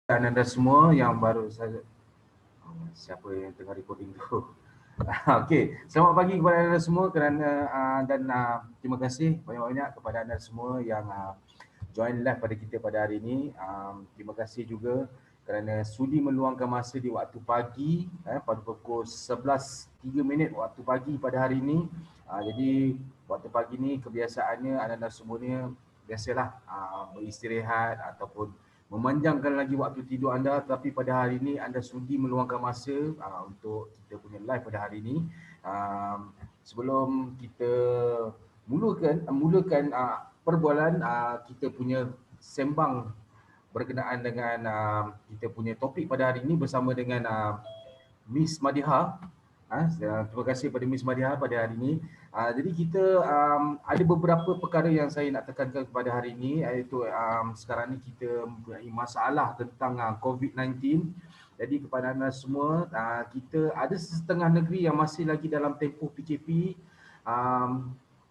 anda semua yang baru saja, siapa yang tengah recording tu? Okey, selamat pagi kepada anda semua kerana dan terima kasih banyak-banyak kepada anda semua yang join live pada kita pada hari ini. Terima kasih juga kerana sudi meluangkan masa di waktu pagi pada pukul 11.03 waktu pagi pada hari ini. Jadi waktu pagi ni kebiasaannya anda semuanya biasalah beristirahat ataupun memanjangkan lagi waktu tidur anda, tapi pada hari ini anda sudi meluangkan masa untuk kita punya live pada hari ini. Sebelum kita mulakan perbualan, kita punya sembang berkenaan dengan kita punya topik pada hari ini bersama dengan Miss Madiha. Terima kasih kepada Miss Madiha pada hari ini. Jadi kita ada beberapa perkara yang saya nak tekankan kepada hari ini, iaitu sekarang ni kita mempunyai masalah tentang COVID-19. Jadi kepada anda semua, kita ada setengah negeri yang masih lagi dalam tempoh PKP.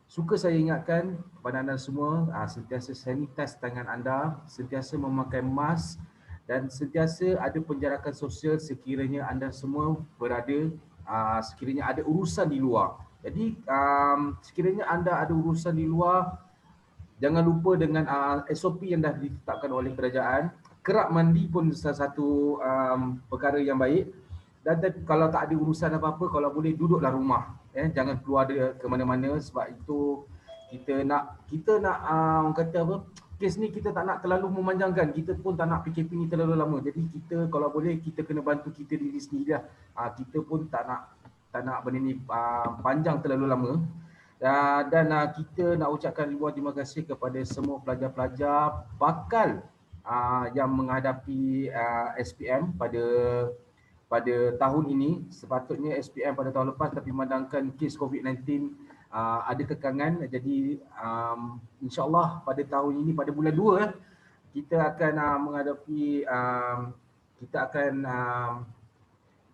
Suka saya ingatkan kepada anda semua, sentiasa sanitize tangan anda, sentiasa memakai mask dan sentiasa ada penjarakan sosial sekiranya anda semua berada, sekiranya ada urusan di luar. Jadi sekiranya anda ada urusan di luar, jangan lupa dengan SOP yang dah ditetapkan oleh kerajaan. Kerap mandi pun salah satu perkara yang baik. Dan kalau tak ada urusan apa-apa, kalau boleh duduklah rumah. Jangan keluar ke mana-mana, sebab itu kita nak orang kata apa, kes ni kita tak nak terlalu memanjangkan. Kita pun tak nak PKP ni terlalu lama. Jadi kita kalau boleh kita kena bantu kita diri sendiri lah. Kita pun tak nak benda ni panjang terlalu lama. Dan kita nak ucapkan ribuan terima kasih kepada semua pelajar-pelajar bakal yang menghadapi SPM pada tahun ini. Sepatutnya SPM pada tahun lepas, tapi memandangkan kes COVID-19 ada kekangan. Jadi insyaAllah pada tahun ini, pada bulan 2, kita akan menghadapi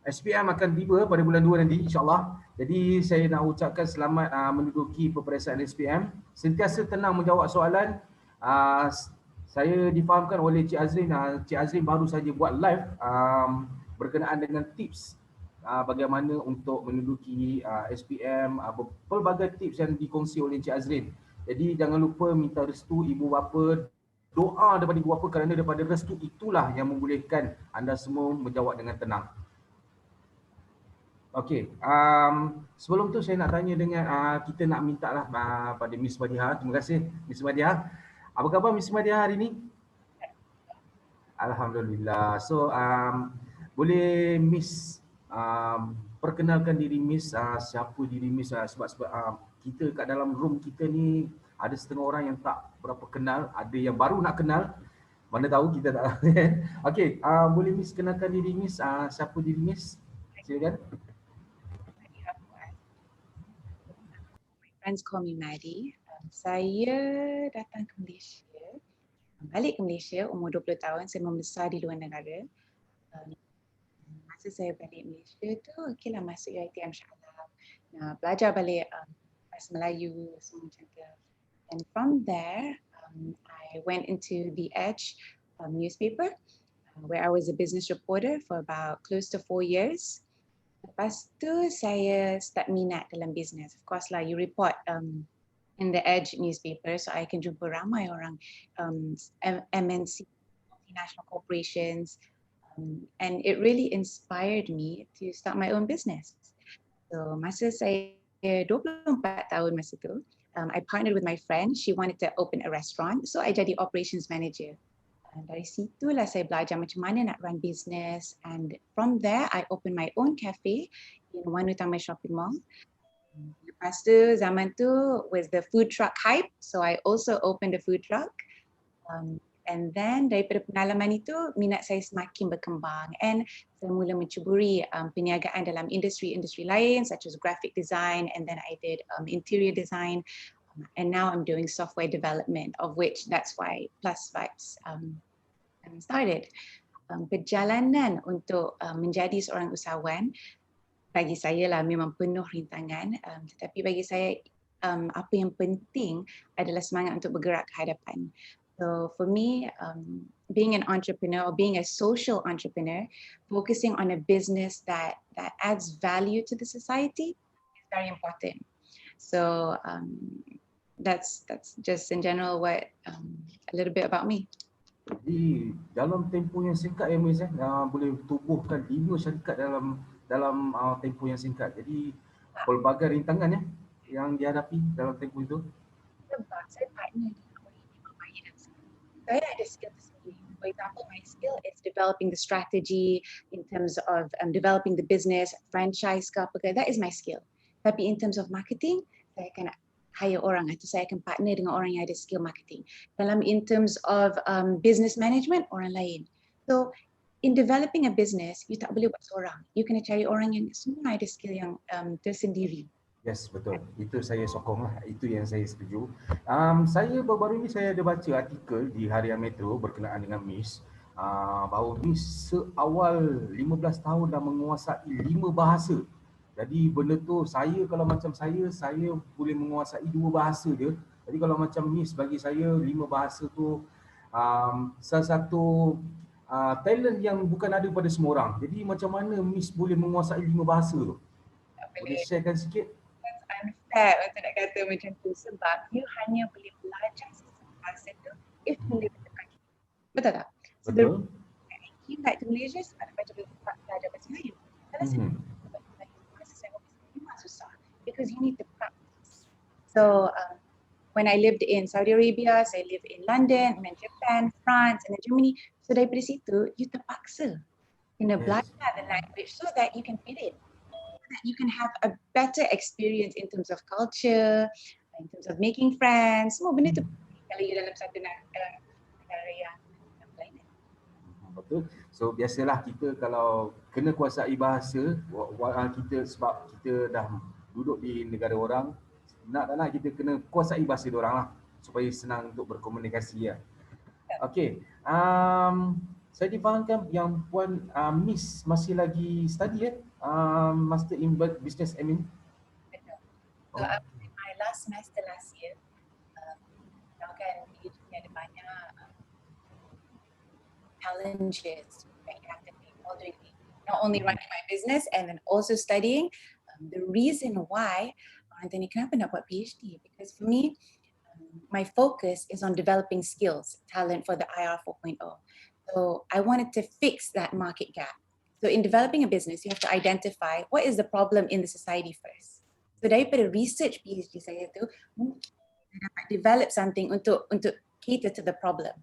SPM akan tiba pada bulan 2 nanti, insyaAllah. Jadi saya nak ucapkan selamat menduduki peperiksaan SPM. Sentiasa tenang menjawab soalan. Saya difahamkan oleh Cik Azrin. Cik Azrin baru saja buat live berkenaan dengan tips bagaimana untuk menduduki SPM, pelbagai tips yang dikongsi oleh Cik Azrin. Jadi jangan lupa minta restu ibu bapa, doa daripada ibu bapa, kerana daripada restu itulah yang membolehkan anda semua menjawab dengan tenang. Okey, sebelum tu saya nak tanya dengan kita nak minta lah pada Miss Madiha. Terima kasih Miss Madiha. Apa khabar Miss Madiha hari ni? Alhamdulillah. So boleh Miss perkenalkan diri Miss, siapa diri Miss, sebab kita kat dalam room kita ni ada setengah orang yang tak berapa kenal, ada yang baru nak kenal, mana tahu kita tak. Okey, boleh Miss kenalkan diri Miss, siapa diri Miss? Silakan. Friends call me Maddie. Saya datang ke Malaysia, balik ke Malaysia umur 20 tahun. Saya membesar di luar negara. Masa saya balik Malaysia tu, okeylah masuk UiTM Shah Alam. Belajar balik bahasa Melayu, semua macam tu. And from there, I went into The Edge newspaper, where I was a business reporter for about close to 4 years. Lepas tu saya start minat dalam business. Of course lah, you report in the Edge newspaper, so I can jumpa ramai orang, MNC, multinational corporations, and it really inspired me to start my own business. So masa saya 24 tahun masa tu, I partnered with my friend. She wanted to open a restaurant, so I jadi operations manager. Dari situlah saya belajar macam mana nak run business, and from there I opened my own cafe in One Utama Shopping Mall. Lepas tu zaman tu was the food truck hype, so I also opened a food truck. And then daripada pengalaman itu minat saya semakin berkembang, and saya mula mencuburi perniagaan dalam industri lain such as graphic design, and then I did interior design. And now I'm doing software development, of which that's why Plus Vibes started. Perjalanan untuk menjadi seorang usahawan bagi saya lah memang penuh rintangan, tetapi bagi saya apa yang penting adalah semangat untuk bergerak ke hadapan. So for me, being an entrepreneur or being a social entrepreneur, focusing on a business that adds value to the society is very important. So that's just in general what a little bit about me. Jadi dalam tempoh yang singkat ya Miss, boleh tubuhkan 5 syarikat dalam tempoh yang singkat. Jadi pelbagai rintangan ya yang dihadapi dalam tempoh itu. Sebab saya partner dengan orang yang memang baik dalam skill. Saya ada skill tersendiri. For example, my skill is developing the strategy in terms of developing the business, franchise ke apa ke. That is my skill. Tapi in terms of marketing, saya akan hire orang atau saya akan partner dengan orang yang ada skill marketing. Dalam in terms of business management, orang lain. So in developing a business, you tak boleh buat seorang. You kena cari orang yang semua ada skill yang tersendiri. Yes, betul. Itu saya sokong lah. Itu yang saya setuju. Saya baru-baru ni saya ada baca artikel di Harian Metro berkenaan dengan Miss. Bahawa Miss seawal 15 tahun dah menguasai 5 bahasa. Jadi benda tu saya kalau macam saya boleh menguasai 2 bahasa je. Jadi kalau macam Miss bagi saya 5 bahasa tu salah satu talent yang bukan ada pada semua orang. Jadi macam mana Miss boleh menguasai 5 bahasa tu? Boleh sharekan sikit? Unfair untuk nak kata macam tu sebab you hanya boleh belajar sesuatu bahasa tu if you live in the country. Betul tak? So Betul. you like to Malaysia sebab nak belajar bahasa Melayu. Kalau saya bahasa saya memang susah because you need to practice. So when I lived in Saudi Arabia, saya live in London, and then Japan, France, and then Germany. So daripada situ, you terpaksa kena belajar the language so that you can fit in. That you can have a better experience in terms of culture, in terms of making friends. Semua benda tu kalau you dalam satu negara yang lain. Betul. So biasalah kita kalau kena kuasai bahasa, kita sebab kita dah duduk di negara orang, nak tak nak kita kena kuasai bahasa diorang lah supaya senang untuk berkomunikasi ya. Okey. Saya difahamkan yang Puan Miss masih lagi study Master in Business Admin. Betul. So in my last semester last year, kan ada banyak challenges that you have to take all the way. Not only running my business and then also studying. The reason why Anthony kenapa nak buat PhD? Because for me, my focus is on developing skills, talent for the IR 4.0. So I wanted to fix that market gap. So in developing a business, you have to identify what is the problem in the society first. So daripada research PhD saya tu, saya dapat develop something untuk cater to the problem.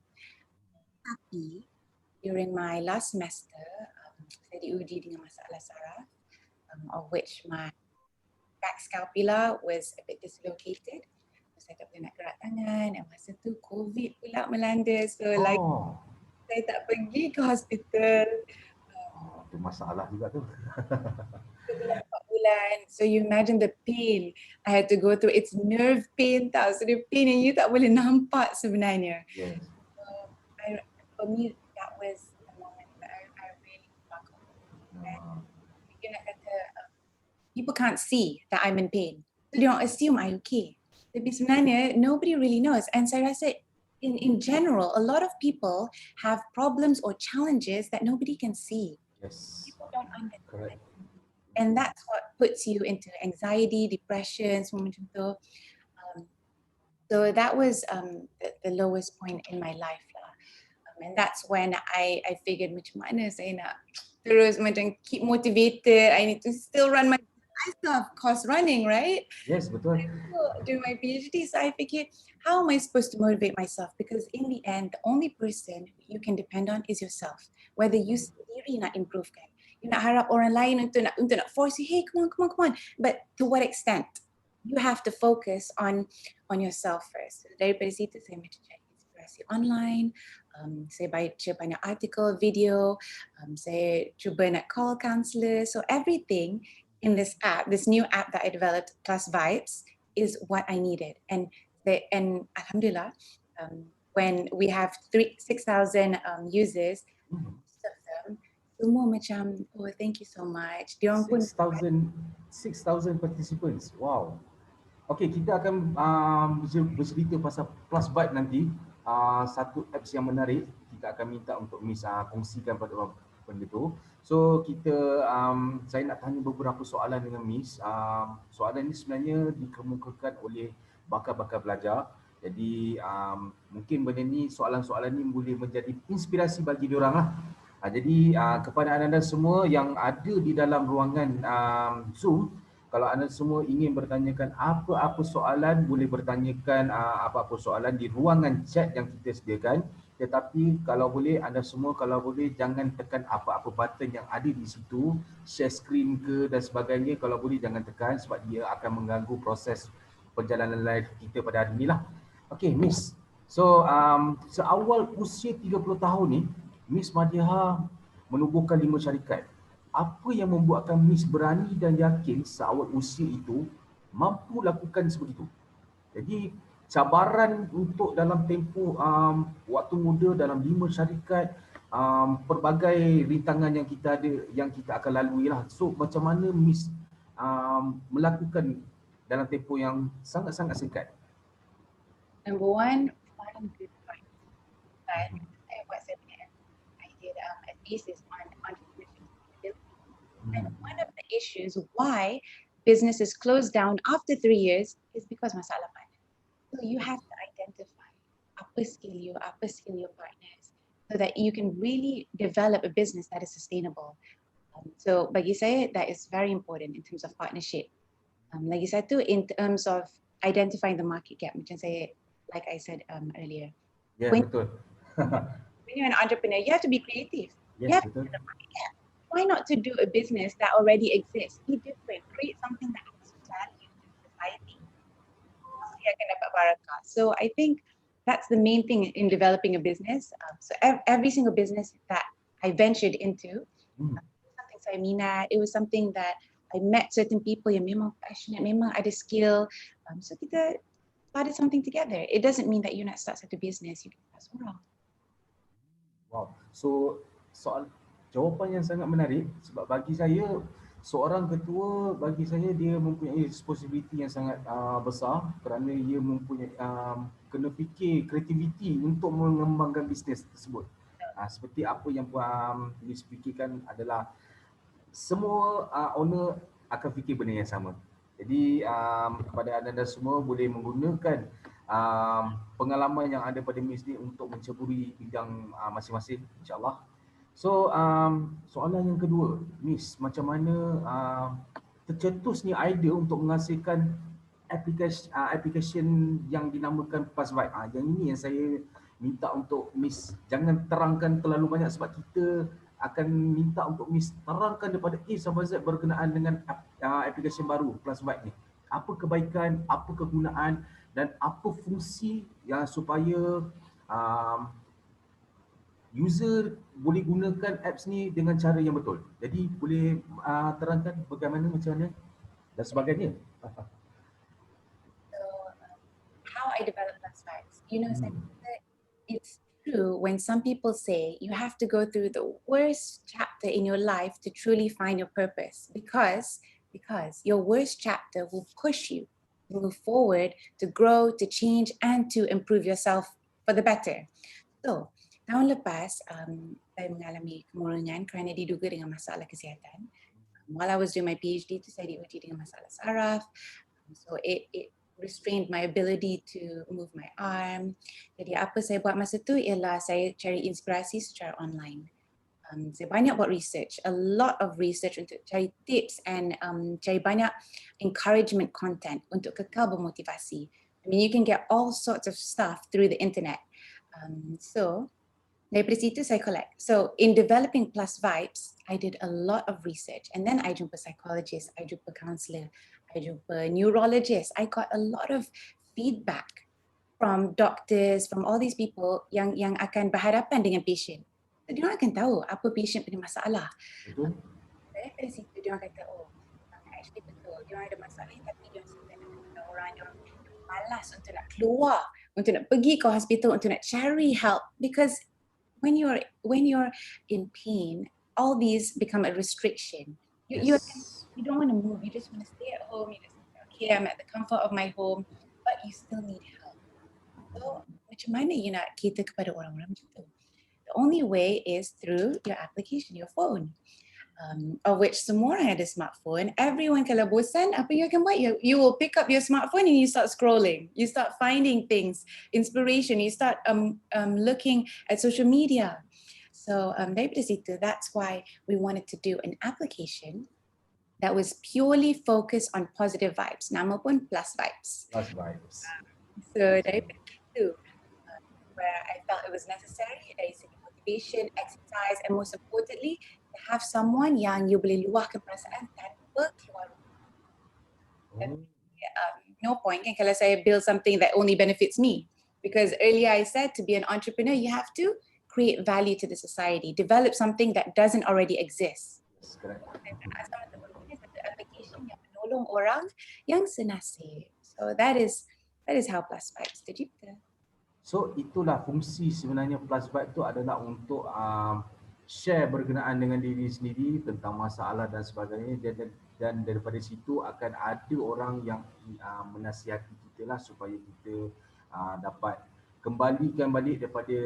Tapi during my last semester, saya diuji dengan masalah saraf, of which my back scapula was a bit dislocated. Saya tak boleh nak gerak tangan dan masa tu COVID pula melanda. So like saya tak pergi ke hospital. Itu masalah juga tu. 4 bulan. So you imagine the pain I had to go through. It's nerve pain tau. So the pain yang you tak boleh nampak sebenarnya. Yes. For me, that was the moment that I really struggled. And you nak kata, people can't see that I'm in pain. So they don't assume I'm okay. Tapi sebenarnya, nobody really knows. And saya rasa in general, a lot of people have problems or challenges that nobody can see. Yes. People don't understand. Correct. And that's what puts you into anxiety, depression, semua macam tu. So that was the lowest point in my life lah. And that's when I figured macam mana saya nak terus macam keep motivated. I need to still run my, I still have course running, right? Yes, betul. I still do my PhD. So I figured, how am I supposed to motivate myself? Because in the end, the only person you can depend on is yourself. Whether you sendiri nak improve kan. You nak harap orang lain untuk nak force you, hey, come on. But to what extent? You have to focus on yourself first. Daripada situ saya macam cari inspirasi online. Saya baca banyak artikel, video. Saya cuba nak call counselor. So everything in this app, this new app that I developed, Plus Vibes, is what I needed. And alhamdulillah, when we have 6,000 users, most of them semua macam, oh thank you so much. Diorang pun 6,000 participants. Wow. Okay, kita akan bercerita pasal Plus Byte nanti. Satu apps yang menarik. kita akan minta untuk Miss kongsikan pada benda tu. So kita saya nak tanya beberapa soalan dengan Miss. Soalan ni sebenarnya dikemukakan oleh bakal-bakal pelajar. Jadi mungkin benda ni, soalan-soalan ni boleh menjadi inspirasi bagi diorang lah. Jadi kepada anda semua yang ada di dalam ruangan Zoom, kalau anda semua ingin bertanyakan apa-apa soalan, boleh bertanyakan apa-apa soalan di ruangan chat yang kita sediakan. Tetapi kalau boleh, anda semua kalau boleh jangan tekan apa-apa button yang ada di situ, share screen ke dan sebagainya, kalau boleh jangan tekan sebab dia akan mengganggu proses perjalanan live kita pada hari inilah. Okay, Miss. So, seawal usia 30 tahun ni, Miss Madiha menubuhkan 5 syarikat. Apa yang membuatkan Miss berani dan yakin seawal usia itu mampu lakukan sebegitu? Jadi cabaran untuk dalam tempoh waktu muda dalam 5 syarikat, pelbagai rintangan yang kita ada, yang kita akan lalui lah. So macam mana Miss melakukan dalam tempoh yang sangat-sangat singkat? Number one, find good partners. Saya buat seminar, I did a thesis on entrepreneurship. And one of the issues why businesses close down after 3 years is because masalah partner. So you have to identify apa skill your partners, so that you can really develop a business that is sustainable. So bagi saya, that is very important in terms of partnership. Lagi satu, in terms of identifying the market gap, macam saya, like I said earlier. Ya, When- betul. When you're an entrepreneur, you have to be creative. You Yes, have betul. to the market gap. Why not to do a business that already exists? Be different, create something that adds value to society. Pasti akan dapat barakah. So I think that's the main thing in developing a business. So every single business that I ventured into, something saya minat, it was something that I met certain people yang memang passionate, memang ada skill. So kita started something together. It doesn't mean that you nak start satu business, you can start seorang. Wow. So jawapan yang sangat menarik sebab bagi saya seorang ketua, bagi saya dia mempunyai responsibility yang sangat besar kerana ia mempunyai kena fikir kreativiti untuk mengembangkan bisnes tersebut. Seperti apa yang difikirkan adalah semua owner akan fikir benda yang sama. Jadi kepada anda semua boleh menggunakan pengalaman yang ada pada Miss ni untuk menceburi bidang masing-masing, insyaAllah. So soalan yang kedua, Miss, macam mana tercetusnya idea untuk menghasilkan application yang dinamakan Plus Vibe? Yang ini yang saya minta untuk Miss jangan terangkan terlalu banyak sebab kita akan minta untuk Miss terangkan daripada A sampai Z berkenaan dengan aplikasi baru Plus Vibe ni. Apa kebaikan, apa kegunaan dan apa fungsi yang supaya user boleh gunakan apps ni dengan cara yang betul. Jadi boleh terangkan bagaimana, macam mana dan sebagainya. So how I developed Plus Vibes, it's true when some people say you have to go through the worst chapter in your life to truly find your purpose, because your worst chapter will push you to move forward, to grow, to change, and to improve yourself for the better. So tahun lepas saya mengalami kemurungan kerana diduga dengan masalah kesihatan. While I was doing my PhD, saya diuji dengan masalah saraf. So it restrained my ability to move my arm. Jadi apa saya buat masa tu ialah saya cari inspirasi secara online. Saya banyak buat research, a lot of research untuk cari tips and cari banyak encouragement content untuk kekal bermotivasi. I mean, you can get all sorts of stuff through the internet. So daripada situ saya collect. So in developing Plus Vibes, I did a lot of research, and then I jumpa psychologist, I jumpa counselor, I jumpa neurologist. I got a lot of feedback from doctors, from all these people yang akan berhadapan dengan patient. So dia akan tahu apa patient punya masalah. Betul? Daripada situ dia kata, oh, actually betul, dia ada masalah ni, tapi dia sebenarnya orang yang malas untuk nak keluar, untuk nak pergi ke hospital, untuk nak cari help, because when you're in pain, all these become a restriction. You don't want to move. You just want to stay at home. You just okay, I'm at the comfort of my home, but you still need help. So macam mana you nak cater kepada orang-orang macam tu? The The only way is through your application, your phone. Of which semua orang ada smartphone. Everyone kalau bosan, apa you akan buat? You will pick up your smartphone and you start scrolling. You start finding things, inspiration. You start looking at social media. So daripada situ, that's why we wanted to do an application that was purely focused on positive vibes. Nama pun Plus Vibes. Plus vibes. So daripada situ, where I felt it was necessary dari segi motivation, exercise, and most importantly, to have someone yang you boleh luahkan perasaan tanpa keluar rumah. No point kan kalau saya build something that only benefits me. Because earlier I said to be an entrepreneur, you have to create value to the society, develop something that doesn't already exist. Yes, correct. Asal mempunyai satu application yang menolong orang yang senasib. So that is how Plus Vibes tercipta. So itulah fungsi sebenarnya Plus Vibe tu adalah untuk share berkenaan dengan diri sendiri tentang masalah dan sebagainya, dan daripada situ akan ada orang yang menasihati kita lah supaya kita dapat kembalikan balik daripada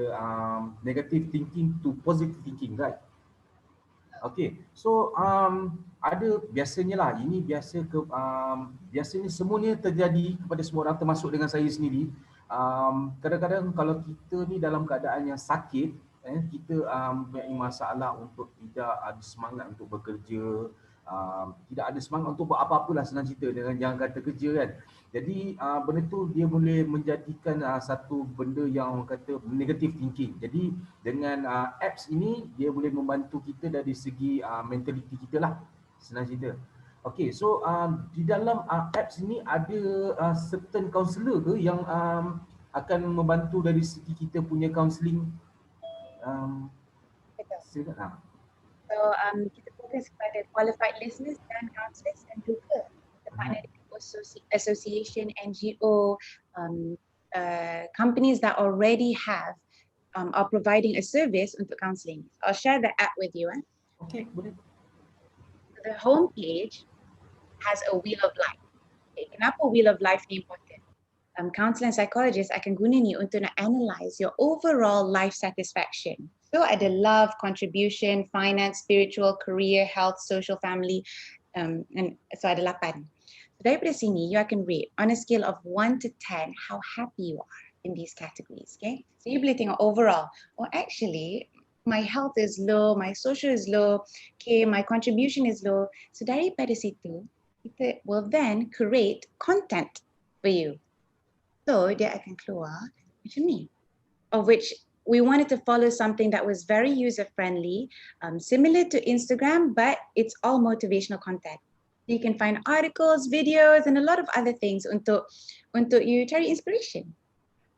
negative thinking to positive thinking, right? Okay, so ada biasanya lah, ini biasanya semuanya terjadi kepada semua orang termasuk dengan saya sendiri. Kadang-kadang kalau kita ni dalam keadaan yang sakit, kita mempunyai masalah untuk tidak ada semangat untuk bekerja, tidak ada semangat untuk buat apa-apalah, senang cerita, dengan jangan kata kerja kan. Jadi benda tu dia boleh menjadikan satu benda yang orang kata negative thinking. Jadi dengan apps ini dia boleh membantu kita dari segi mentality kita lah, senang cerita. Okay, so di dalam apps ini ada certain counselor ke yang akan membantu dari segi kita punya counselling? Silakan. So kita fokus kepada qualified listeners dan counselors, dan juga kita partner dengan association, NGO, companies that already have are providing a service untuk counselling. I'll share the app with you. Okay, boleh. The homepage has a wheel of life. Okay, kenapa wheel of life ni important? Counselor and psychologist akan guna ni untuk nak analyse your overall life satisfaction. So ada love, contribution, finance, spiritual, career, health, social, family, and so ada 8. So daripada sini, you akan rate on a scale of 1 to 10 how happy you are in these categories. Okay, so you boleh tengok overall. Oh, actually, my health is low, my social is low, okay, my contribution is low. So daripada situ, kita will then create content for you. So dia akan keluar macam ni, of which we wanted to follow something that was very user friendly, similar to Instagram, but it's all motivational content. You can find articles, videos, and a lot of other things untuk you cari inspiration.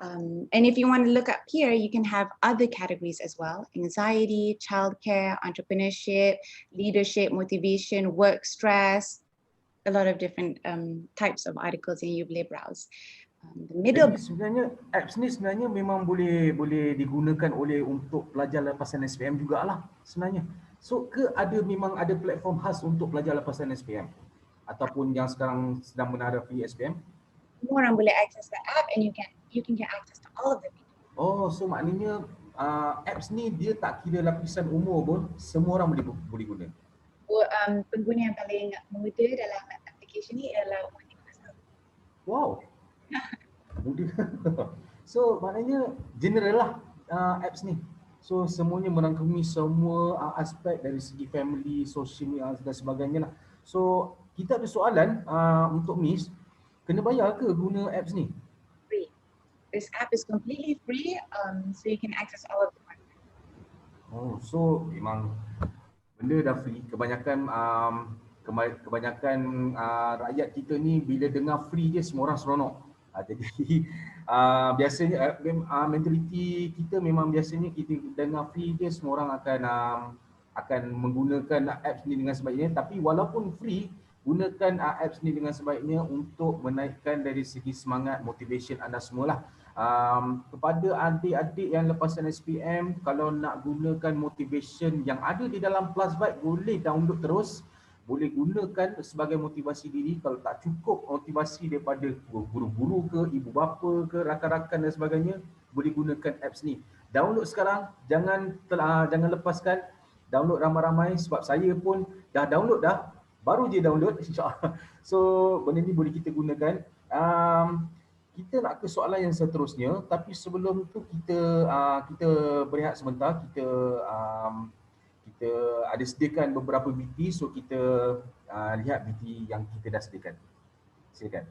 And if you want to look up here, you can have other categories as well: anxiety, childcare, entrepreneurship, leadership, motivation, work stress, a lot of different types of articles yang you boleh browse. The middle. Jadi sebenarnya apps ni sebenarnya memang boleh digunakan oleh untuk pelajar lepasan SPM jugalah sebenarnya. So memang ada platform khas untuk pelajar lepasan SPM ataupun yang sekarang sedang menghadapi SPM? Semua orang boleh access the app and you can get access to all of the videos. Oh, so maknanya apps ni dia tak kira lapisan umur pun, semua orang boleh guna. Pengguna yang paling muda dalam aplikasi ni ialah umur 13 tahun. Wow. Muda. So maknanya general lah apps ni. So semuanya merangkumi semua aspek dari segi family, social dan sebagainya lah. So kita ada soalan untuk Miss, kena bayar ke guna apps ni? Free. This app is completely free, so you can access all of the content. Oh, so memang benda dah free. Kebanyakan rakyat kita ni bila dengar free je semua orang seronok. Jadi biasanya mentaliti kita memang biasanya kita dengar free je semua orang akan menggunakan apps ni dengan sebaiknya. Tapi walaupun free, gunakan apps ni dengan sebaiknya untuk menaikkan dari segi semangat, motivation anda semualah. Kepada adik-adik yang lepasan SPM, kalau nak gunakan motivation yang ada di dalam Plus Vibe, boleh download terus, boleh gunakan sebagai motivasi diri. Kalau tak cukup motivasi daripada guru-guru ke, ibu bapa ke, rakan-rakan dan sebagainya, boleh gunakan apps ni. download sekarang, jangan lepaskan, download ramai-ramai sebab saya pun dah download dah, baru je download insya-Allah. So benda ni boleh kita gunakan. Kita nak ke soalan yang seterusnya, tapi sebelum tu kita berehat sebentar, kita ada sediakan beberapa BT, so kita lihat BT yang kita dah sediakan. Silakan.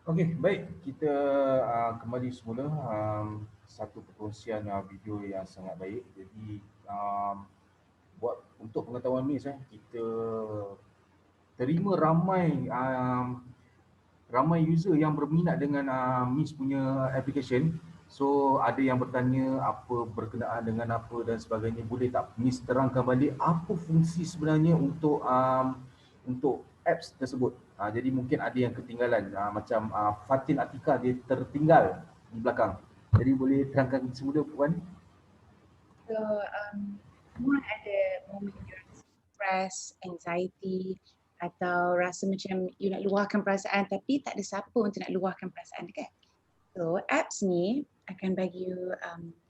Okey, baik. Kita kembali semula. Satu perkongsian video yang sangat baik. Jadi buat untuk pengetahuan Miss, kita terima ramai user yang berminat dengan Miss punya application. So ada yang bertanya apa berkenaan dengan apa dan sebagainya. Boleh tak Miss terangkan balik apa fungsi sebenarnya untuk apps tersebut? Jadi mungkin ada yang ketinggalan, macam Fatin Atika dia tertinggal di belakang. Jadi boleh terangkan semula Puan? So, semua ada moment you rasa stress, anxiety atau rasa macam you nak luahkan perasaan tapi tak ada siapa untuk nak luahkan perasaan dekat. So, apps ni akan bagi you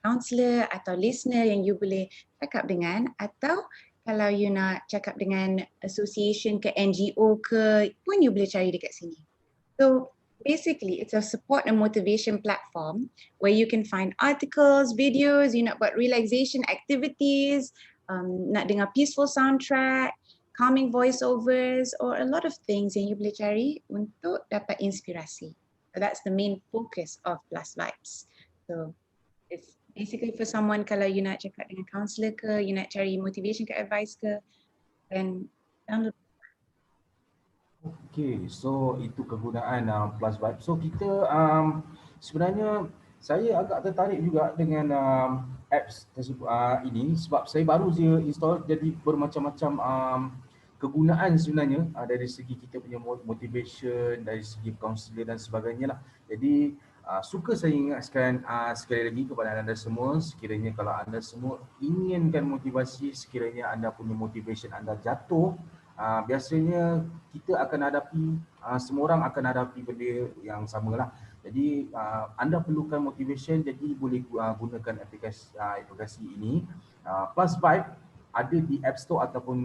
counselor atau listener yang you boleh cakap dengan, atau kalau you nak cakap dengan association ke NGO ke pun you boleh cari dekat sini. So basically it's a support and motivation platform where you can find articles, videos, you nak buat relaxation activities, nak dengar peaceful soundtrack, calming voiceovers, or a lot of things yang you boleh cari untuk dapat inspirasi. So that's the main focus of Plus Vibes. So it's basically for someone kalau you nak cakap dengan counselor ke, you nak cari motivation ke advice ke, then download. Okay, so itu kegunaan Plus Vibe. So kita sebenarnya saya agak tertarik juga dengan apps tersebut ini sebab saya baru je install, jadi bermacam-macam kegunaan sebenarnya dari segi kita punya motivation, dari segi counselor dan sebagainya lah. Jadi suka saya ingatkan sekali lagi kepada anda semua, sekiranya kalau anda semua inginkan motivasi, sekiranya anda punya motivation anda jatuh, biasanya kita akan hadapi, semua orang akan hadapi benda yang sama lah. Jadi anda perlukan motivation, jadi boleh gunakan aplikasi ini. Plus Vibe ada di App Store ataupun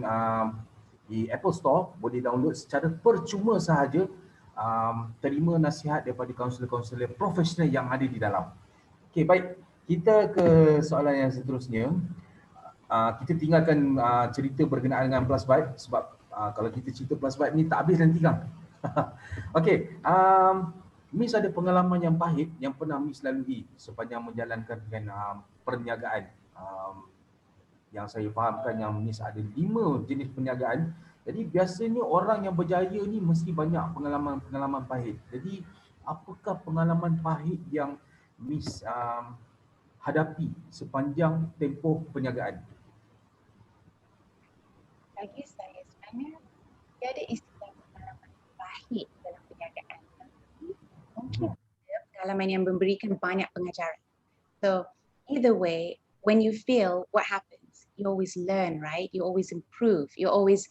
di Apple Store, boleh download secara percuma sahaja. Terima nasihat daripada kaunselor-kaunselor profesional yang ada di dalam. Okey, baik. Kita ke soalan yang seterusnya. Kita tinggalkan cerita berkenaan dengan Plus Vibe sebab kalau kita cerita Plus Vibe ni tak habis nanti kan. Okey, Miss ada pengalaman yang pahit yang pernah Miss lalui sepanjang menjalankan dengan perniagaan. Yang saya fahamkan yang Miss ada 5 jenis perniagaan. Jadi biasanya orang yang berjaya ni mesti banyak pengalaman-pengalaman pahit. Jadi apakah pengalaman pahit yang Miss hadapi sepanjang tempoh perniagaan? Bagi saya sebenarnya tiada istilah pengalaman pahit dalam perniagaan. Mungkin ada pengalaman yang memberikan banyak pengajaran. So either way, when you fail, what happens? You always learn, right? You always improve. You always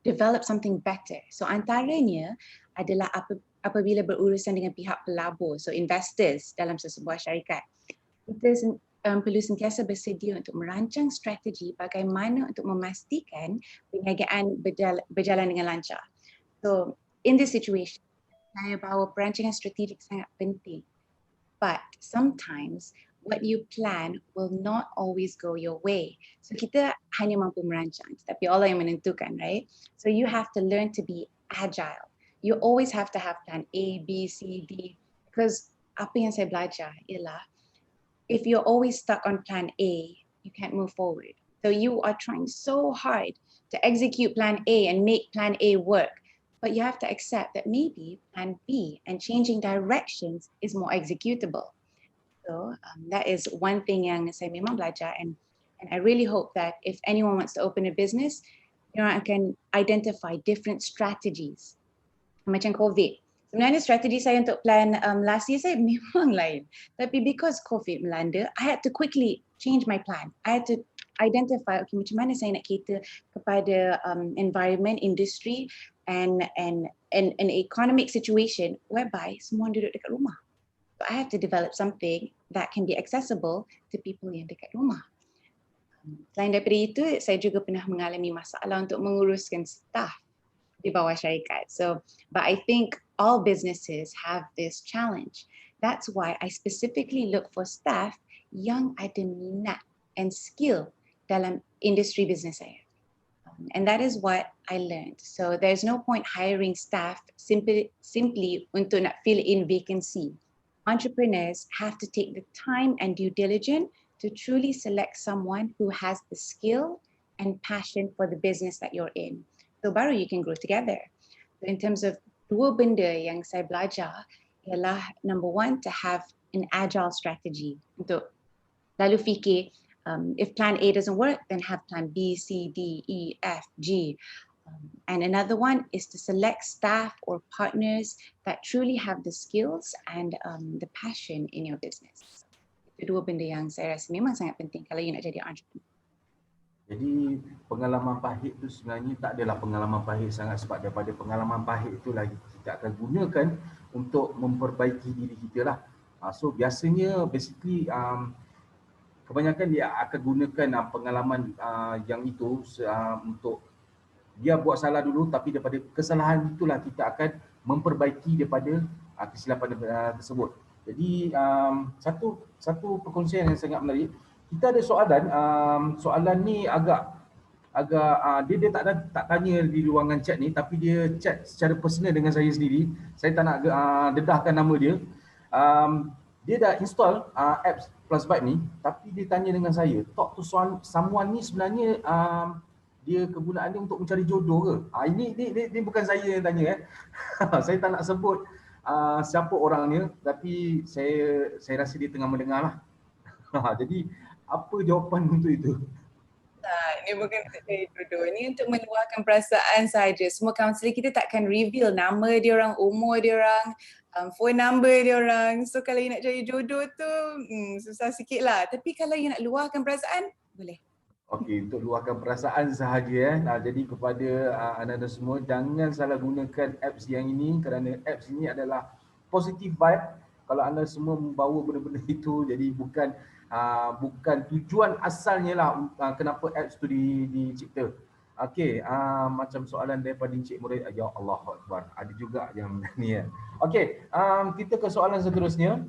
develop something better. So antaranya adalah apabila berurusan dengan pihak pelabur, so investors dalam sesebuah syarikat. Kita perlu sentiasa bersedia untuk merancang strategi bagaimana untuk memastikan perniagaan berjalan dengan lancar. So in this situation, saya bahawa perancangan strategik sangat penting. But sometimes what you plan will not always go your way. So kita hanya mampu merancang, tapi Allah yang menentukan, right? So you have to learn to be agile. You always have to have plan A, B, C, D. Because apa yang saya belajar ialah, if you're always stuck on plan A, you can't move forward. So you are trying so hard to execute plan A and make plan A work. But you have to accept that maybe plan B and changing directions is more executable. So that is one thing yang saya memang belajar, and I really hope that if anyone wants to open a business, you know, I can identify different strategies. Macam COVID. Sebenarnya strategi saya untuk plan last year saya memang lain. Tapi because COVID melanda, I had to quickly change my plan. I had to identify, okay, macam mana saya nak cater kepada environment, industry, and an economic situation whereby semua duduk dekat rumah. So I have to develop something that can be accessible to people yang dekat rumah. Selain daripada itu, saya juga pernah mengalami masalah untuk menguruskan staff di bawah syarikat. So, but I think all businesses have this challenge. That's why I specifically look for staff yang ada minat and skill dalam industri bisnes saya. And that is what I learned. So there's no point hiring staff simply untuk nak fill in vacancy. Entrepreneurs have to take the time and due diligence to truly select someone who has the skill and passion for the business that you're in. So baru you can grow together. So in terms of dua benda yang saya belajar ialah, number one, to have an agile strategy. Untuk lalu fikir, if plan A doesn't work, then have plan B, C, D, E, F, G. And another one is to select staff or partners that truly have the skills and the passion in your business. Itu dua benda yang saya rasa memang sangat penting kalau you nak jadi entrepreneur. Jadi pengalaman pahit tu sebenarnya tak adalah pengalaman pahit sangat, sebab daripada pengalaman pahit tu lagi kita akan gunakan untuk memperbaiki diri kita lah. So biasanya basically kebanyakan dia akan gunakan pengalaman yang itu untuk dia buat salah dulu, tapi daripada kesalahan itulah kita akan memperbaiki daripada kesilapan tersebut. Jadi satu perkongsian yang sangat menarik. Kita ada soalan ni agak dia tak tanya di ruangan chat ni, tapi dia chat secara personal dengan saya sendiri. Saya tak nak dedahkan nama dia. Dia dah install apps Plus Vibe ni, tapi dia tanya dengan saya, talk to someone ni sebenarnya dia kegunaan dia untuk mencari jodoh ke? Ini bukan saya yang tanya. Saya tak nak sebut siapa orangnya, tapi saya rasa dia tengah mendengar lah. Jadi apa jawapan untuk itu? Ini bukan untuk cari jodoh. Ini untuk meluahkan perasaan saja. Semua kaunselor kita takkan reveal nama dia orang, umur dia orang, phone number dia orang. So kalau you nak cari jodoh tu susah sikit lah. Tapi kalau you nak luahkan perasaan, boleh. Okey, untuk luahkan perasaan sahaja. Jadi kepada anda semua, jangan salah gunakan apps yang ini, kerana apps ini adalah positive vibe kalau anda semua membawa benda-benda itu. Jadi bukan tujuan asalnya lah kenapa apps tu dicipta. Okey, macam soalan daripada Encik Murid, ya Allah Akbar, ada juga yang ni ya. Okey, kita ke soalan seterusnya.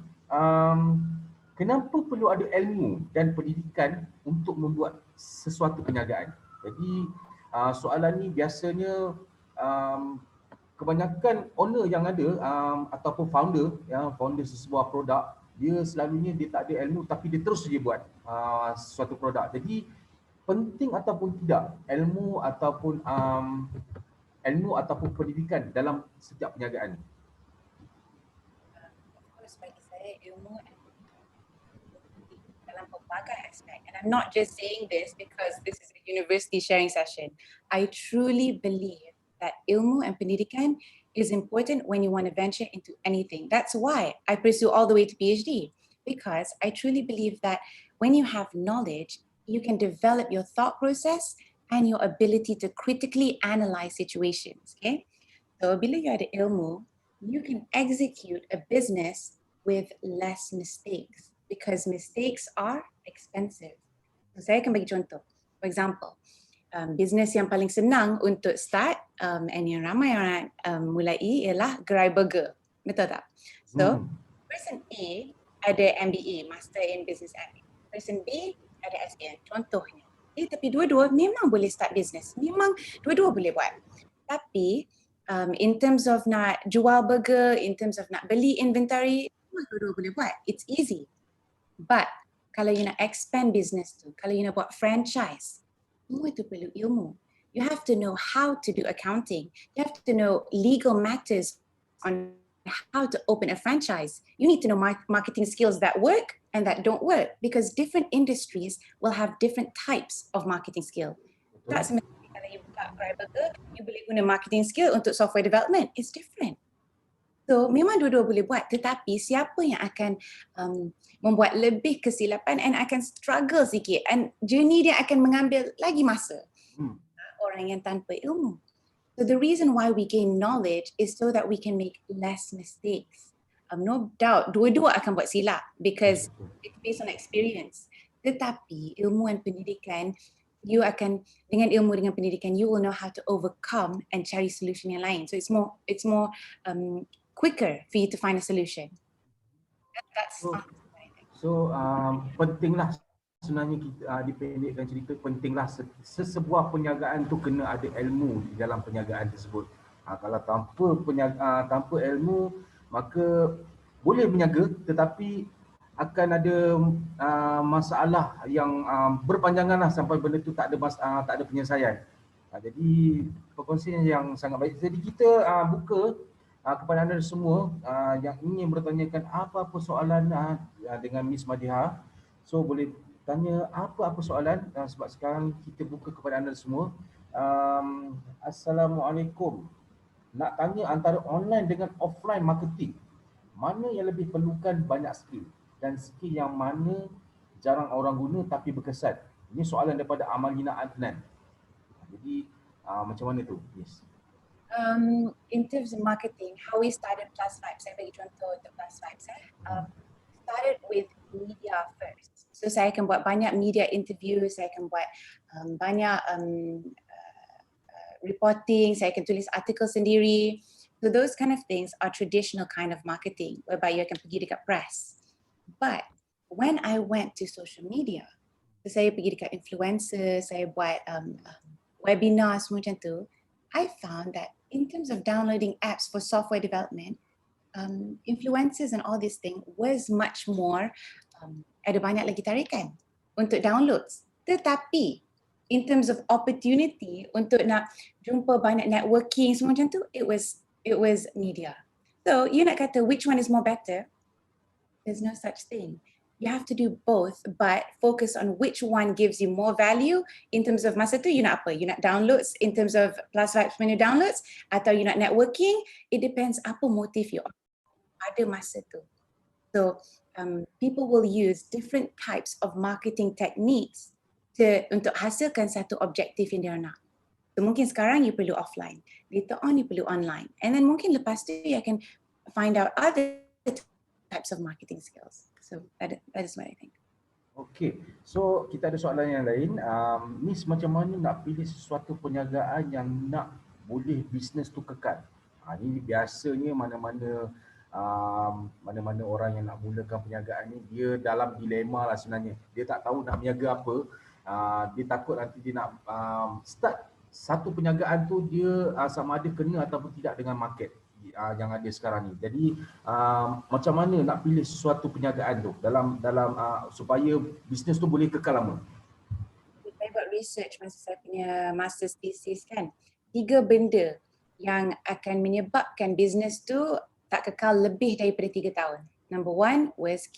Kenapa perlu ada ilmu dan pendidikan untuk membuat sesuatu perniagaan? Jadi soalan ni biasanya kebanyakan owner yang ada ataupun founder sesebuah produk, dia selalunya dia tak ada ilmu tapi dia terus saja buat sesuatu produk. Jadi penting ataupun tidak ilmu ataupun pendidikan dalam setiap perniagaan? Of course, bagi saya ilmu dalam pelbagai aspek. And I'm not just saying this because this is a university sharing session. I truly believe that ilmu and pendidikan is important when you want to venture into anything. That's why I pursue all the way to PhD, because I truly believe that when you have knowledge, you can develop your thought process and your ability to critically analyze situations. Okay, so bila you ada ilmu, you can execute a business with less mistakes because mistakes are expensive. So saya akan bagi contoh. For example, business yang paling senang untuk start and yang ramai orang mulai ialah gerai burger. Betul tak? So, person A ada MBA, Master in Business Admin. Person B ada SN, contohnya. Tapi dua-dua memang boleh start business. Memang dua-dua boleh buat. Tapi in terms of nak jual burger, in terms of nak beli inventory, dua-dua boleh buat. It's easy. But kalau you nak expand business tu, kalau you nak buat franchise, semua itu perlu ilmu. You have to know how to do accounting. You have to know legal matters on how to open a franchise. You need to know marketing skills that work and that don't work, because different industries will have different types of marketing skill. Tak semestinya kalau you buka gerai burger, you boleh guna marketing skill untuk software development. It's different. So memang dua-dua boleh buat, tetapi siapa yang akan membuat lebih kesilapan and akan struggle sikit and journey dia akan mengambil lagi masa. Orang yang tanpa ilmu. So the reason why we gain knowledge is so that we can make less mistakes. No doubt dua-dua akan buat silap because it's based on experience. Tetapi ilmu dan pendidikan, you akan dengan ilmu dengan pendidikan, you will know how to overcome and cari solution yang lain. So it's more quicker for you to find a solution. So pentinglah sebenarnya kita dipendekkan cerita, pentinglah sesebuah perniagaan tu kena ada ilmu di dalam perniagaan tersebut. Kalau tanpa ilmu, maka boleh berniaga tetapi akan ada masalah yang berpanjangan lah sampai benda tu tak ada penyelesaian. Jadi perkongsian yang sangat baik. Jadi kita buka kepada anda semua yang ingin bertanyakan apa-apa soalan dengan Miss Madiha. So boleh tanya apa-apa soalan sebab sekarang kita buka kepada anda semua. Assalamualaikum. Nak tanya antara online dengan offline marketing, mana yang lebih perlukan banyak skill dan skill yang mana jarang orang guna tapi berkesan? Ini soalan daripada Amalina Adnan. Jadi macam mana tu? Yes. In terms of marketing, how we started Plus Vibes, saya bagi contoh untuk Plus Vibes. Started with media first. So saya akan buat banyak media interview, saya akan buat banyak reporting, saya akan tulis artikel sendiri. So those kind of things are traditional kind of marketing, whereby you akan pergi dekat press. But when I went to social media, so saya pergi dekat influencer, saya buat webinar semua macam tu, I found that in terms of downloading apps for software development, influencers and all this thing was much more, ada banyak lagi tarikan untuk downloads. Tetapi in terms of opportunity untuk nak jumpa banyak networking semua macam tu, it was media. So you nak kata which one is more better? There's no such thing. You have to do both, but focus on which one gives you more value in terms of masa tu you nak apa? You nak downloads in terms of Plus Vibes menu downloads, atau you nak networking? It depends apa motif you ada masa tu. So people will use different types of marketing techniques untuk hasilkan satu objektif yang dia nak. So mungkin sekarang you perlu offline, later on you perlu online, and then mungkin lepas tu you akan find out other types of marketing skills. So that is what I think. Okey, so kita ada soalan yang lain. Miss, macam mana nak pilih sesuatu perniagaan yang nak boleh bisnes tu kekal? Ini biasanya mana-mana orang yang nak mulakan perniagaan ni, dia dalam dilema lah sebenarnya. Dia tak tahu nak berniaga apa. Dia takut nanti dia nak start satu perniagaan tu, dia sama ada kena ataupun tidak dengan market yang ada sekarang ni. Jadi macam mana nak pilih sesuatu perniagaan tu dalam supaya bisnes tu boleh kekal lama? Saya buat research masa saya punya master's thesis kan. 3 benda yang akan menyebabkan bisnes tu tak kekal lebih daripada 3 tahun. Number 1 was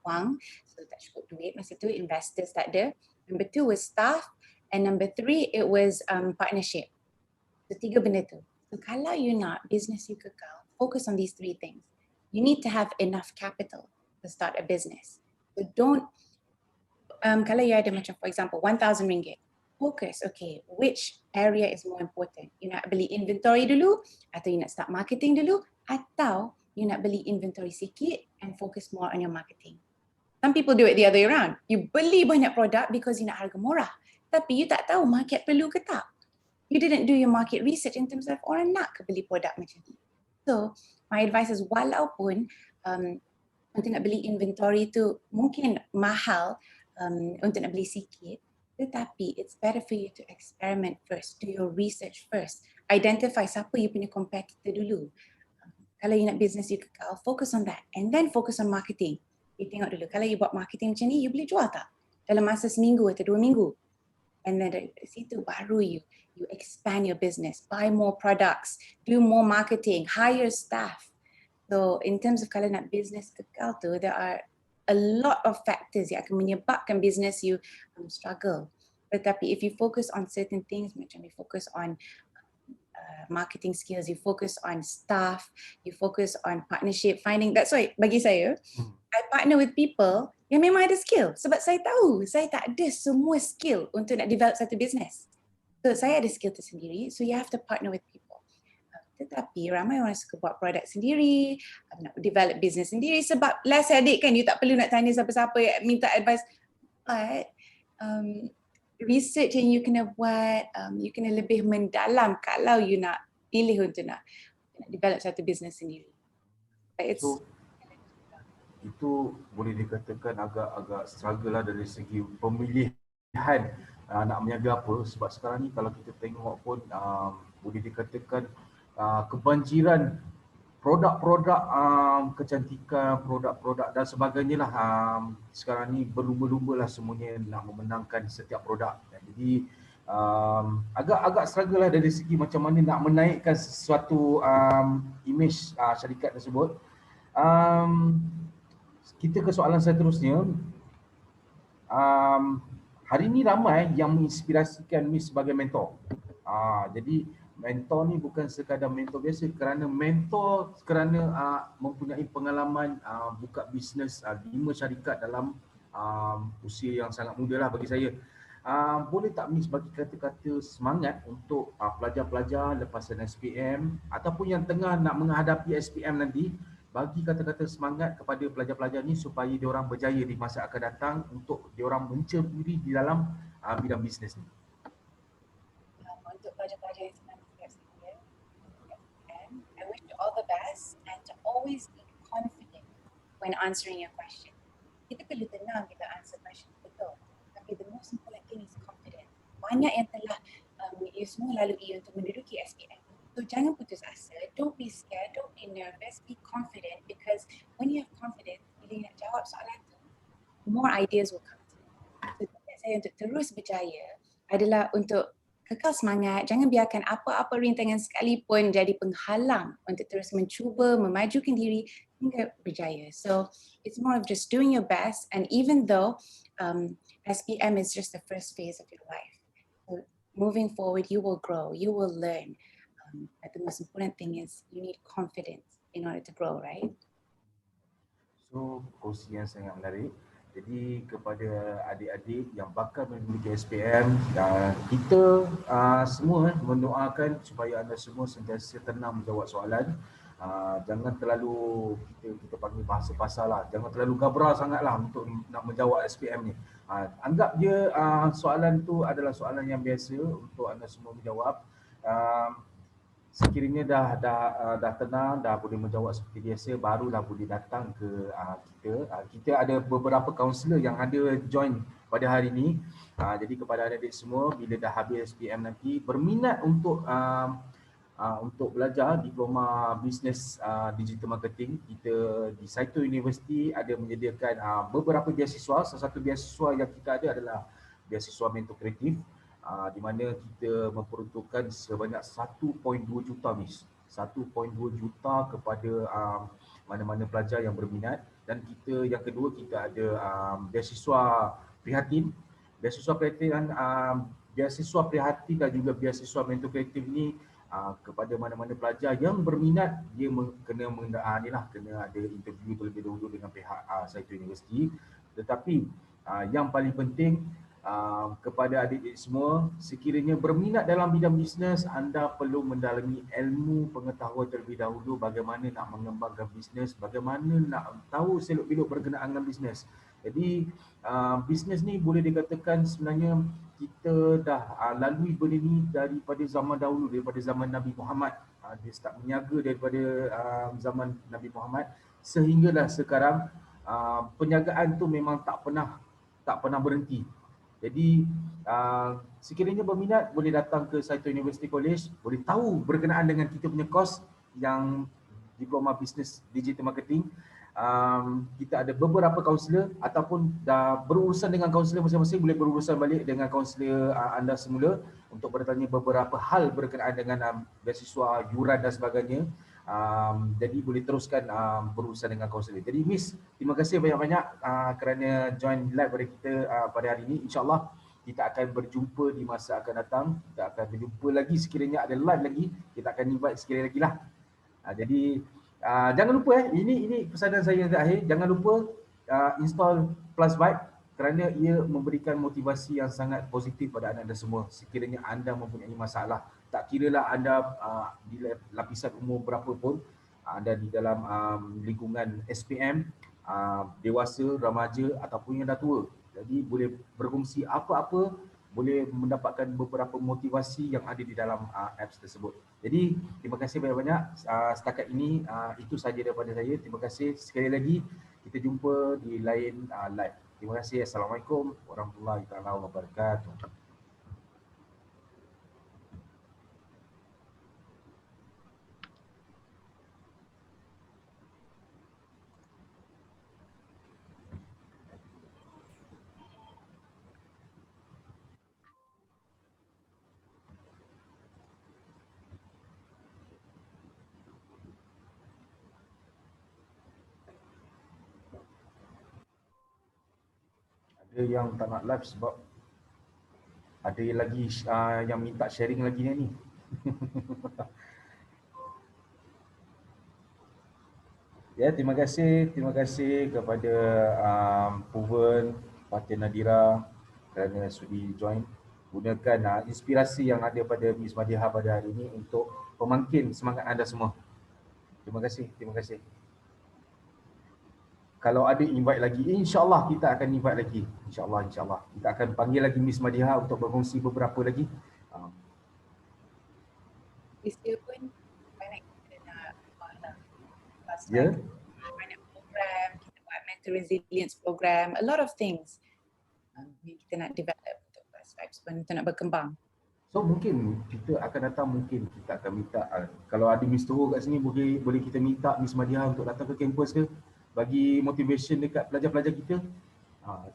wang, so tak cukup duit masa tu, investors tak ada. Number 2 was staff, and number 3 it was partnership. So 3 benda tu. So kalau you nak business you kekal, focus on these 3 things. You need to have enough capital to start a business. So don't, kalau you ada macam for example RM1,000, focus, okay, which area is more important? You nak beli inventory dulu, atau you nak start marketing dulu, atau you nak beli inventory sikit and focus more on your marketing. Some people do it the other way around. You beli banyak produk because you nak harga murah, tapi you tak tahu market perlu ke tak. You didn't do your market research in terms of orang nak ke beli produk macam ni. So, my advice is walaupun untuk nak beli inventory tu mungkin mahal untuk nak beli sikit, tetapi it's better for you to experiment first, do your research first, identify siapa you punya competitor dulu. Kalau you nak business you kekal, focus on that and then focus on marketing. You tengok dulu, kalau you buat marketing macam ni, you boleh jual tak? Dalam masa seminggu atau 2 minggu. And then dari situ baru you expand your business, buy more products, do more marketing, hire staff. So in terms of kalau nak business kekal tu, there are a lot of factors yang akan menyebabkan business you struggle. Tetapi if you focus on certain things, macam you focus on marketing skills, you focus on staff, you focus on partnership, finding, that's why bagi saya, I partner with people yang memang ada skill. Sebab saya tahu saya tak ada semua skill untuk nak develop satu business. So saya ada skill tersendiri, so you have to partner with people. Tetapi ramai orang suka buat produk sendiri, nak develop business sendiri sebab last adik kan, you tak perlu nak tanya siapa-siapa, minta advice. But research yang you kena buat, you kena lebih mendalam kalau you nak pilih untuk nak develop satu business sendiri. So, itu boleh dikatakan agak struggle lah dari segi pemilihan nak berniaga apa, sebab sekarang ni kalau kita tengok pun boleh dikatakan kebanjiran produk-produk kecantikan, produk-produk dan sebagainya lah. Sekarang ni berlumba-lumba lah semuanya nak memenangkan setiap produk. Jadi agak struggle lah dari segi macam mana nak menaikkan sesuatu image syarikat tersebut. Kita ke soalan seterusnya. Hari ni ramai yang menginspirasikan Miss sebagai mentor. Jadi mentor ni bukan sekadar mentor biasa, kerana mentor mempunyai pengalaman buka bisnes 5 syarikat dalam usia yang sangat muda lah bagi saya. Boleh tak Miss bagi kata-kata semangat untuk pelajar-pelajar lepasan SPM ataupun yang tengah nak menghadapi SPM nanti, bagi kata-kata semangat kepada pelajar-pelajar ni supaya diorang berjaya di masa akan datang untuk diorang menceburi di dalam bidang bisnes ni. Untuk pelajar-pelajar yang sedang bersedia, I wish you all the best and to always be confident when answering your question. Kita perlu tenang bila answer question, betul. Tapi the most important thing is confidence. Banyak yang telah you semua lalui untuk menduduki SPM. So jangan putus asa, don't be scared, don't be nervous, be confident, because when you have confidence, bila you nak jawab soalan tu, more ideas will come to you. So tips saya untuk terus berjaya adalah untuk kekal semangat, jangan biarkan apa-apa rintangan sekalipun jadi penghalang untuk terus mencuba memajukan diri hingga berjaya. So it's more of just doing your best, and even though SPM is just the first phase of your life, so moving forward you will grow, you will learn. But the most important thing is you need confidence in order to grow, right? So, kongsi yang sangat menarik. Jadi kepada adik-adik yang bakal memiliki SPM, kita semua mendoakan supaya anda semua sentiasa tenang menjawab soalan. Jangan terlalu kita panggil bahasa pasar lah, jangan terlalu gabra sangat lah untuk nak menjawab SPM ni. Anggap je soalan tu adalah soalan yang biasa untuk anda semua menjawab. Sekiranya dah tenang, dah boleh menjawab seperti biasa, barulah boleh datang ke kita. Kita ada beberapa kaunselor yang ada join pada hari ini. Jadi kepada adik-adik semua, bila dah habis SPM nanti, berminat untuk belajar diploma bisnes digital marketing, kita di Saito University ada menyediakan beberapa beasiswa. Salah satu beasiswa yang kita ada adalah beasiswa mentor kreatif, di mana kita memperuntukkan sebanyak 1.2 juta Miss. 1.2 juta kepada mana-mana pelajar yang berminat. Dan kita yang kedua, kita ada beasiswa prihatin. Beasiswa prihatin dan juga beasiswa mentor kreatif ni kepada mana-mana pelajar yang berminat, dia kena ada interview terlebih dahulu dengan pihak Saito University. Tetapi yang paling penting, kepada adik-adik semua, sekiranya berminat dalam bidang bisnes, anda perlu mendalami ilmu pengetahuan terlebih dahulu bagaimana nak mengembangkan bisnes, bagaimana nak tahu selok-belok berkenaan dengan bisnes. Jadi bisnes ni boleh dikatakan sebenarnya kita dah lalui benda ni daripada zaman dahulu, daripada zaman Nabi Muhammad. Dia start berniaga daripada zaman Nabi Muhammad sehinggalah sekarang. Perniagaan tu memang tak pernah berhenti. Jadi sekiranya berminat, boleh datang ke Saito University College, boleh tahu berkenaan dengan kita punya course yang diploma bisnes digital marketing. Kita ada beberapa kaunselor, ataupun dah berurusan dengan kaunselor masing-masing, boleh berurusan balik dengan kaunselor anda semula untuk bertanya beberapa hal berkenaan dengan beasiswa, yuran dan sebagainya. Jadi boleh teruskan berurusan dengan kaunselor. Jadi Miss, terima kasih banyak-banyak kerana join live pada kita pada hari ini. InsyaAllah kita akan berjumpa di masa akan datang. Kita akan berjumpa lagi sekiranya ada live lagi. Kita akan invite sekali lagi lah. Jadi jangan lupa ini pesanan saya yang terakhir. Jangan lupa install Plus Vibe kerana ia memberikan motivasi yang sangat positif pada anda semua. Sekiranya anda mempunyai masalah, tak kiralah anda di lapisan umur berapa pun, anda di dalam lingkungan SPM, dewasa, remaja ataupun yang dah tua. Jadi boleh berkongsi apa-apa, boleh mendapatkan beberapa motivasi yang ada di dalam apps tersebut. Jadi terima kasih banyak-banyak. Setakat ini itu sahaja daripada saya. Terima kasih sekali lagi. Kita jumpa di lain live. Terima kasih. Assalamualaikum warahmatullahi wabarakatuh. Ada yang tak nak live sebab ada lagi yang minta sharing lagi ni. Ya, terima kasih kepada Puven, Fatih Nadira kerana sudi join. Gunakan inspirasi yang ada pada Miss Madiha pada hari ini untuk pemangkin semangat anda semua. Terima kasih. Kalau ada invite lagi, insyaAllah kita akan invite lagi. InsyaAllah. Kita akan panggil lagi Miss Madiha untuk berkongsi beberapa lagi. Malaysia pun banyak kita nak Ya. banyak program, kita buat mental resilience program, a lot of things yang kita nak develop untuk Plus Vibes pun untuk nak berkembang. So mungkin kita akan datang, mungkin kita akan minta kalau ada Miss Toro kat sini, boleh kita minta Miss Madiha untuk datang ke kampus ke, bagi motivation dekat pelajar-pelajar kita.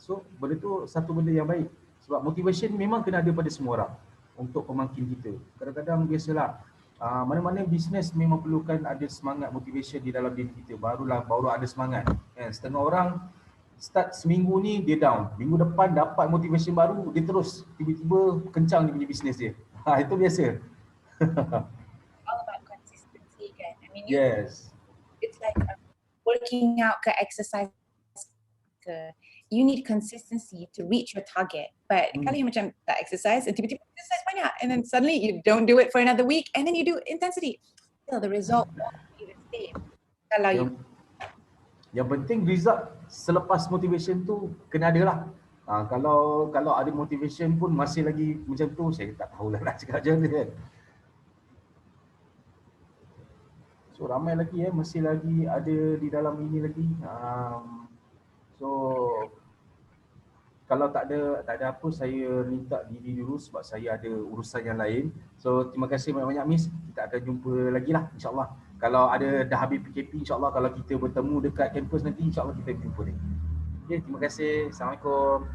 So benda tu satu benda yang baik, sebab motivation memang kena ada pada semua orang untuk pemangkin kita. Kadang-kadang biasalah mana-mana bisnes memang perlukan ada semangat, motivation di dalam diri kita, baru ada semangat. Setengah orang start seminggu ni dia down, minggu depan dapat motivation baru, dia terus tiba-tiba kencang dia punya bisnes dia. Itu biasa. All about consistency kan. I mean, Yes. it's like working out ke exercise ke, you need consistency to reach your target. But kalau you macam tak exercise and tiba-tiba exercise banyak and then suddenly you don't do it for another week and then you do intensity, still the result won't be the Kalau you. Yang penting result selepas motivation tu kena ada lah. Kalau ada motivation pun masih lagi macam tu, saya tak tahulah nak cakap macam mana kan. So ramai lagi masih lagi ada di dalam ini lagi. So kalau tak ada apa, saya minta diri dulu sebab saya ada urusan yang lain. So terima kasih banyak-banyak Miss. Kita akan jumpa lagi lah insyaAllah. Kalau ada dah habis PKP, insyaAllah kalau kita bertemu dekat kampus nanti, insyaAllah kita jumpa lagi. Okay, terima kasih. Assalamualaikum.